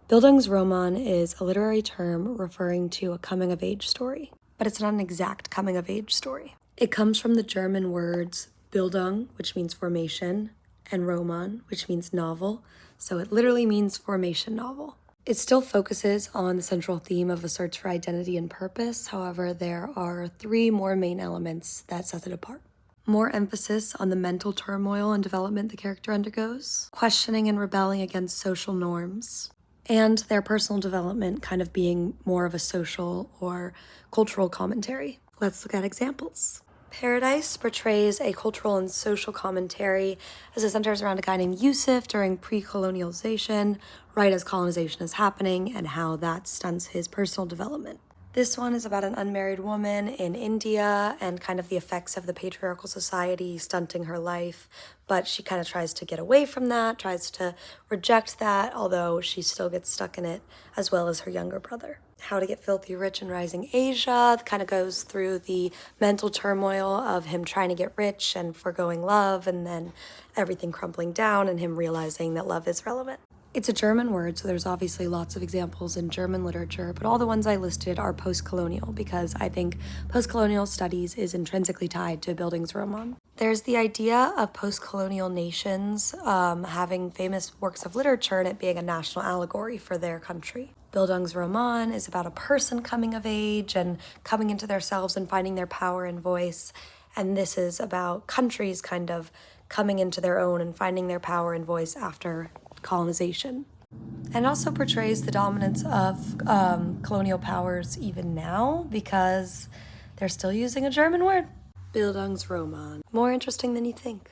Bildungsroman is a literary term referring to a coming-of-age story, but it's not an exact coming-of-age story. It comes from the German words Bildung, which means formation, and Roman, which means novel, so it literally means formation novel. It still focuses on the central theme of a search for identity and purpose. However, there are three more main elements that set it apart. More emphasis on the mental turmoil and development the character undergoes, questioning and rebelling against social norms, and their personal development kind of being more of a social or cultural commentary. Let's look at examples. Paradise portrays a cultural and social commentary as it centers around a guy named Yusuf during pre-colonialization, right as colonization is happening, and how that stunts his personal development. This one is about an unmarried woman in India and kind of the effects of the patriarchal society stunting her life, but she kind of tries to get away from that, tries to reject that, although she still gets stuck in it, as well as her younger brother. How to Get Filthy Rich in Rising Asia kind of goes through the mental turmoil of him trying to get rich and foregoing love, and then everything crumbling down and him realizing that love is relevant. It's a German word, so there's obviously lots of examples in German literature, but all the ones I listed are post-colonial because I think post-colonial studies is intrinsically tied to Bildungsroman. There's the idea of post-colonial nations having famous works of literature and it being a national allegory for their country. Bildungsroman is about a person coming of age and coming into themselves and finding their power and voice, and this is about countries kind of coming into their own and finding their power and voice after colonization, and also portrays the dominance of colonial powers even now because they're still using a German word. Bildungsroman. More interesting than you think.